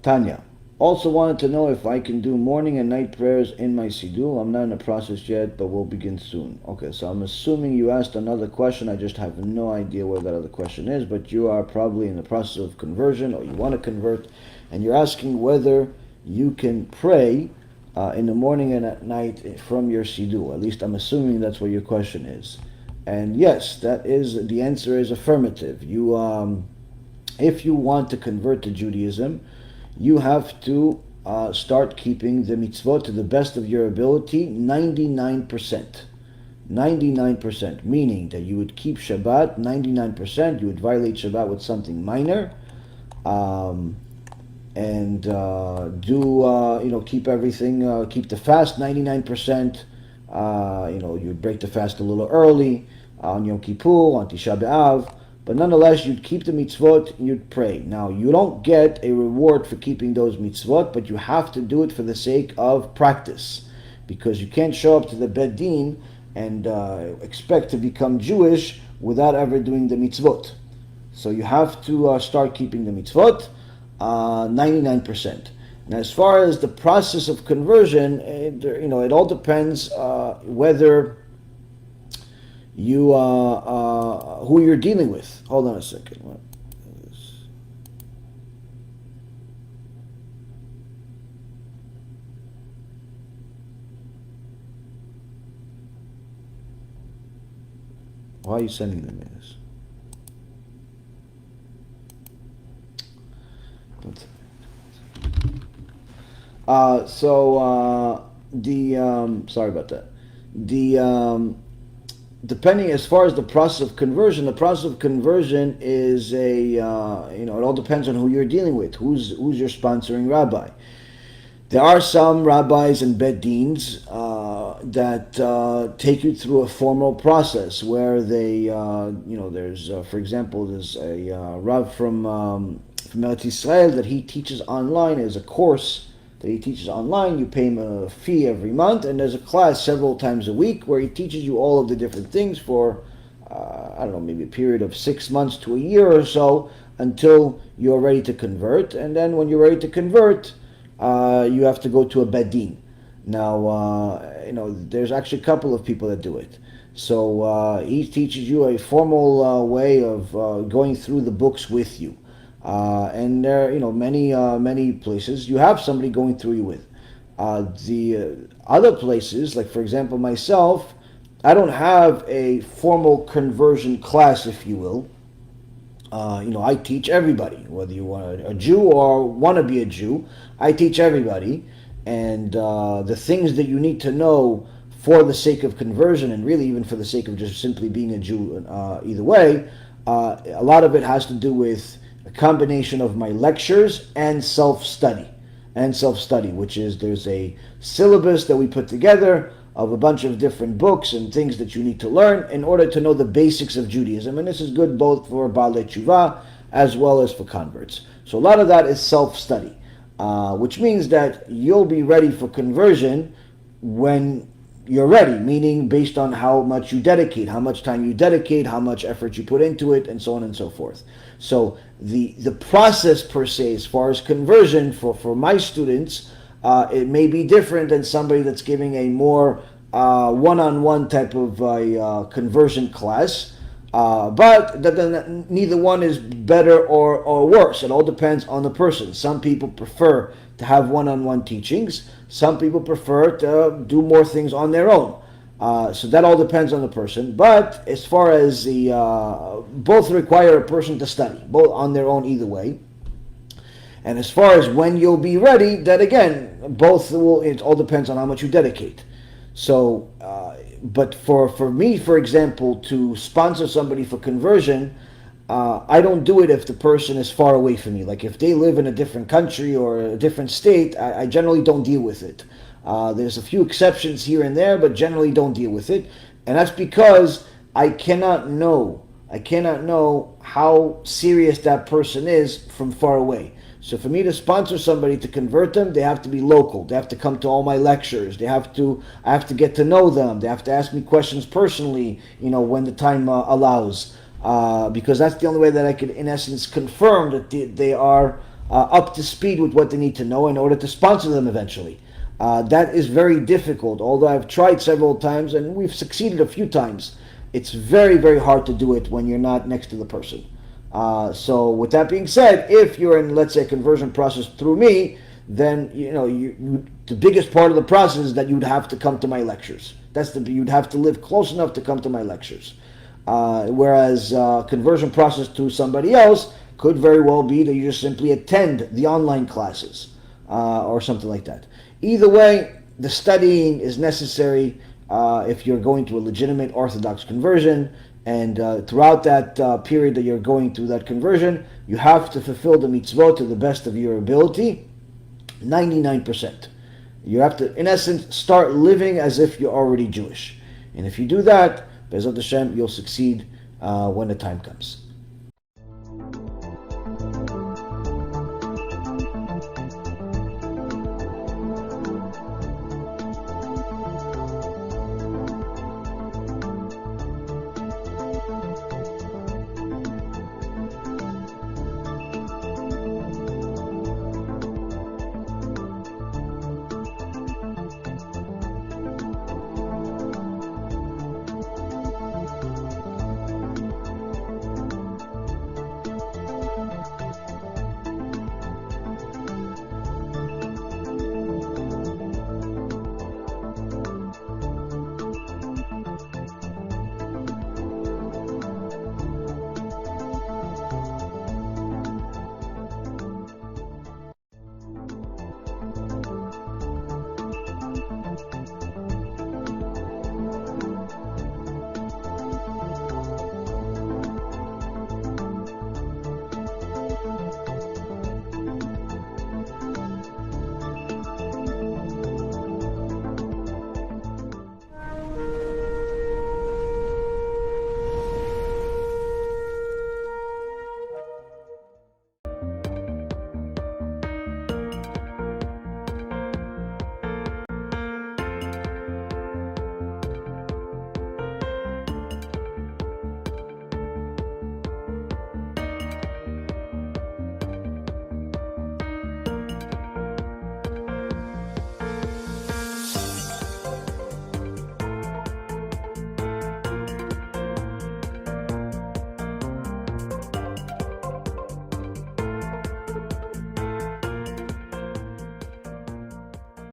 Tanya. Also wanted to know if I can do morning and night prayers in my siddur. I'm not in the process yet, but we'll begin soon. Okay, so I'm assuming you asked another question. I just have no idea where that other question is, but you are probably in the process of conversion, or you want to convert, and you're asking whether you can pray in the morning and at night from your siddur. At least I'm assuming that's what your question is. And yes, the answer is affirmative. If you want to convert to Judaism, you have to start keeping the mitzvot to the best of your ability, 99%. 99%, meaning that you would keep Shabbat 99%, you would violate Shabbat with something minor, and keep everything, keep the fast 99%, you'd break the fast a little early, on Yom Kippur, on Tisha B'Av, but nonetheless, you'd keep the mitzvot, you'd pray. Now, you don't get a reward for keeping those mitzvot, but you have to do it for the sake of practice, because you can't show up to the Beit Din and expect to become Jewish without ever doing the mitzvot. So you have to start keeping the mitzvot, 99%. Now, as far as the process of conversion, it all depends whether you who you're dealing with. Hold on a second. What is this? Why are you sending them this? Sorry about that. Depending as far as the process of conversion is it all depends on who you're dealing with, who's your sponsoring rabbi. There are some rabbis and Beit Dins that take you through a formal process where they, there's, for example, there's a Rav from Eretz Israel that he teaches online as a course that he teaches online. You pay him a fee every month, and there's a class several times a week where he teaches you all of the different things for, maybe a period of 6 months to a year or so until you're ready to convert. And then when you're ready to convert, you have to go to a Beit Din. Now, there's actually a couple of people that do it. So he teaches you a formal way of going through the books with you. And there, many places you have somebody going through you with. The other places, like for example myself, I don't have a formal conversion class, if you will. I teach everybody, whether you want a Jew or want to be a Jew. I teach everybody, and the things that you need to know for the sake of conversion, and really even for the sake of just simply being a Jew, either way, a lot of it has to do with a combination of my lectures and self-study, which is there's a syllabus that we put together of a bunch of different books and things that you need to learn in order to know the basics of Judaism. And this is good both for Baalei Teshuva as well as for converts. So a lot of that is self-study, which means that you'll be ready for conversion when you're ready, meaning based on how much you dedicate, how much time you dedicate, how much effort you put into it, and so on and so forth. So the process per se, as far as conversion for my students, it may be different than somebody that's giving a more one-on-one type of conversion class. But neither one is better or worse. It all depends on the person. Some people prefer to have one-on-one teachings. Some people prefer to do more things on their own. So that all depends on the person. But as far as both require a person to study, both on their own either way. And as far as when you'll be ready, that again, it all depends on how much you dedicate. So, but for me, for example, to sponsor somebody for conversion, I don't do it if the person is far away from me. Like if they live in a different country or a different state, I generally don't deal with it. There's a few exceptions here and there, but generally don't deal with it. And that's because I cannot know how serious that person is from far away. So for me to sponsor somebody to convert them, they have to be local. They have to come to all my lectures. I have to get to know them. They have to ask me questions personally, when the time allows. Because that's the only way that I could, in essence, confirm that they are up to speed with what they need to know in order to sponsor them eventually. That is very difficult. Although I've tried several times and we've succeeded a few times, it's very, very hard to do it when you're not next to the person. So with that being said, if you're in, let's say, a conversion process through me, then the biggest part of the process is that you'd have to come to my lectures. You'd have to live close enough to come to my lectures. Whereas conversion process to somebody else could very well be that you just simply attend the online classes or something like that. Either way, the studying is necessary if you're going to a legitimate Orthodox conversion, and throughout that period that you're going through that conversion, you have to fulfill the mitzvot to the best of your ability, 99%. You have to, in essence, start living as if you're already Jewish. And if you do that, Be'ezrat Hashem, you'll succeed when the time comes.